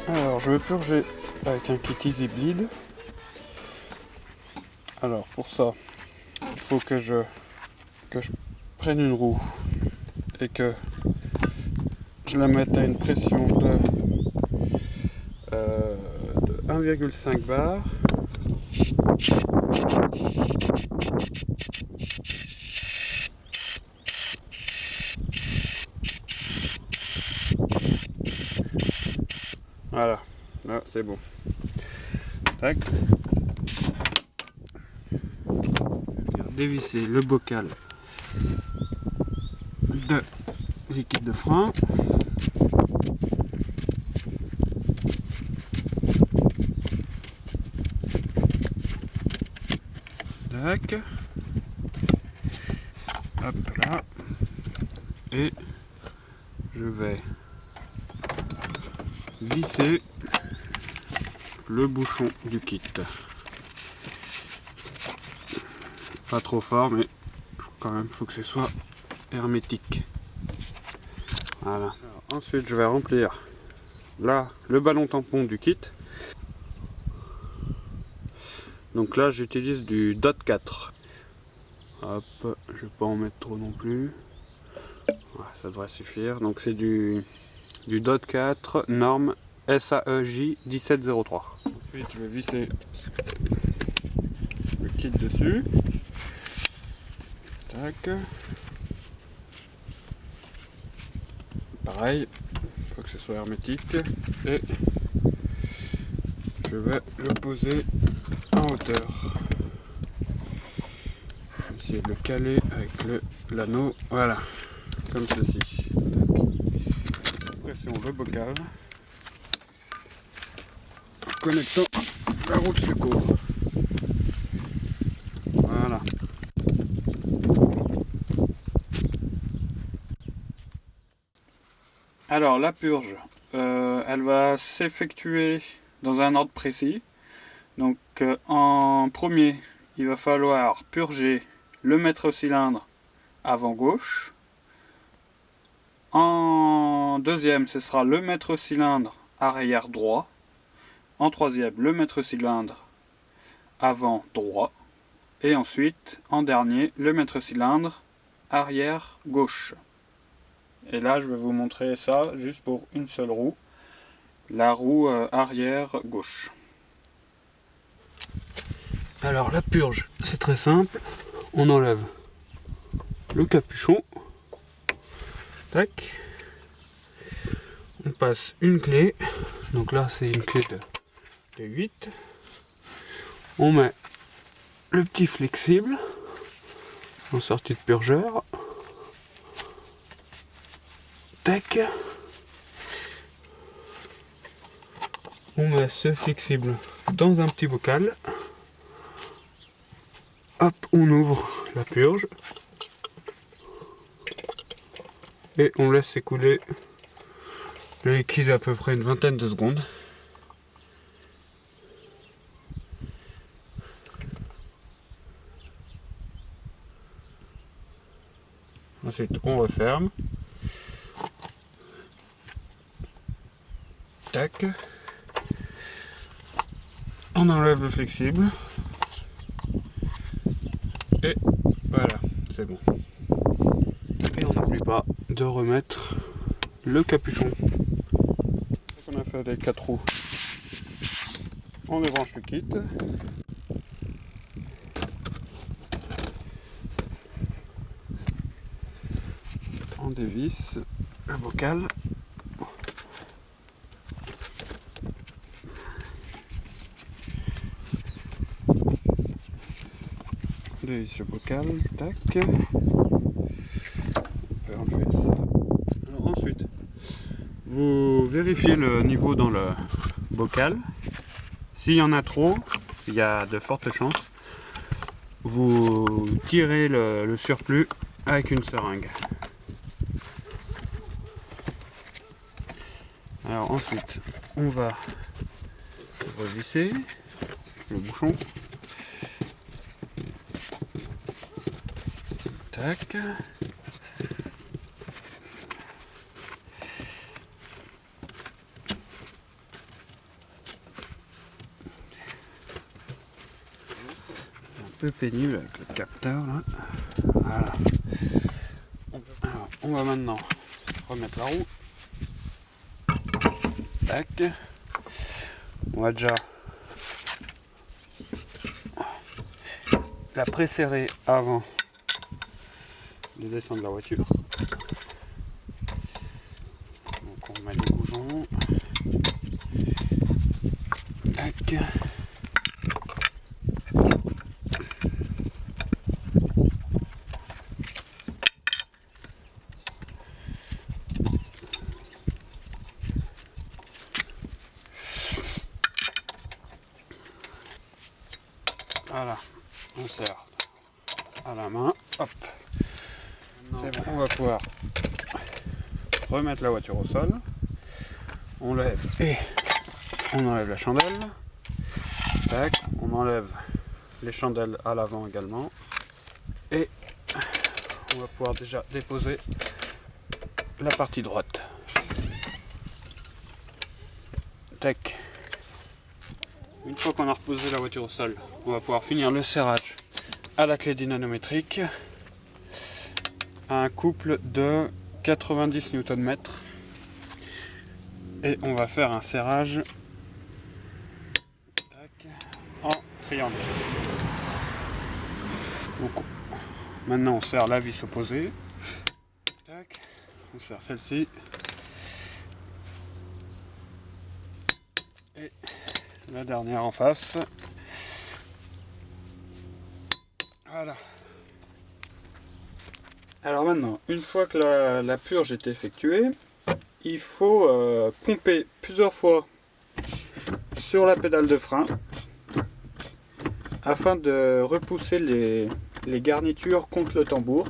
Alors je vais purger avec un kit Easy Bleed. Alors pour ça, il faut que je prenne une roue et que je la mette à une pression de 1,5 bar. Voilà, là c'est bon. Tac. Je vais dévisser le bocal de liquide de frein. Tac. Hop là. Et je vais visser le bouchon du kit. Pas trop fort, mais quand même faut que ce soit hermétique. Voilà. Alors, ensuite je vais remplir là le ballon tampon du kit. Donc là j'utilise du DOT 4. Hop, je vais pas en mettre trop non plus. Voilà, ça devrait suffire. Donc c'est du DOT 4 norme SAEJ 1703. Ensuite je vais visser le kit dessus. Tac. Pareil, il faut que ce soit hermétique. Et je vais le poser en hauteur. Essayer de le caler avec l'anneau. Voilà, comme ceci. Pression le bocal. En connectant la roue de secours. Voilà. Alors la purge, elle va s'effectuer dans un ordre précis. Donc en premier, il va falloir purger le maître-cylindre avant gauche. En deuxième, ce sera le maître-cylindre arrière droit. En troisième, le maître-cylindre avant droit. Et ensuite, en dernier, le maître-cylindre arrière gauche. Et là, je vais vous montrer ça juste pour une seule roue. La roue arrière gauche. Alors la purge, c'est très simple. On enlève le capuchon. Tac. On passe une clé. Donc là, c'est une clé de 8. On met le petit flexible en sortie de purgeur. Tac. On met ce flexible dans un petit bocal. Hop, on ouvre la purge. Et on laisse s'écouler le liquide à peu près une vingtaine de secondes. Ensuite, on referme. Tac. On enlève le flexible. Et voilà, c'est bon. Et on n'oublie pas de remettre le capuchon. On a fait les 4 roues. On débranche le kit. On dévisse le bocal. On dévisse le bocal. Tac. On peut enlever ça. Alors ensuite, vous vérifiez le niveau dans le bocal. S'il y en a trop, il y a de fortes chances, vous tirez le surplus avec une seringue. Alors ensuite, on va revisser le bouchon. Tac. peu pénible avec le capteur là. Voilà. Alors, on va maintenant remettre la roue. Tac. On va déjà la presserrer avant de descendre la voiture. Donc on remet les goujons. Tac. Voilà, on serre à la main, hop, c'est bon, on va pouvoir remettre la voiture au sol, on lève et on enlève la chandelle, tac, on enlève les chandelles à l'avant également, et on va pouvoir déjà déposer la partie droite, tac. Une fois qu'on a reposé la voiture au sol, on va pouvoir finir le serrage à la clé dynanométrique à un couple de 90 Nm et on va faire un serrage en triangle. Donc, maintenant on serre la vis opposée, tac, on serre celle-ci et la dernière en face. Voilà. Alors maintenant, une fois que la purge est effectuée, il faut pomper plusieurs fois sur la pédale de frein afin de repousser les garnitures contre le tambour.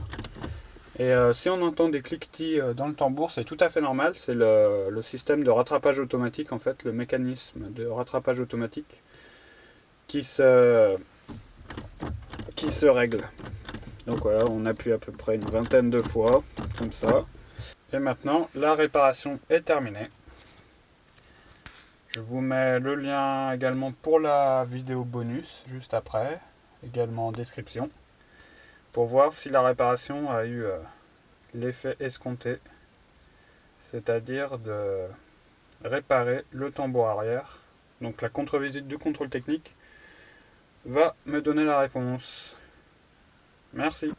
Et si on entend des cliquetis dans le tambour, c'est tout à fait normal, c'est le système de rattrapage automatique, en fait, le mécanisme de rattrapage automatique qui se règle. Donc voilà, on appuie à peu près une vingtaine de fois, comme ça. Et maintenant, la réparation est terminée. Je vous mets le lien également pour la vidéo bonus, juste après, également en description, pour voir si la réparation a eu l'effet escompté, c'est-à-dire de réparer le tambour arrière. Donc la contre-visite du contrôle technique va me donner la réponse. Merci.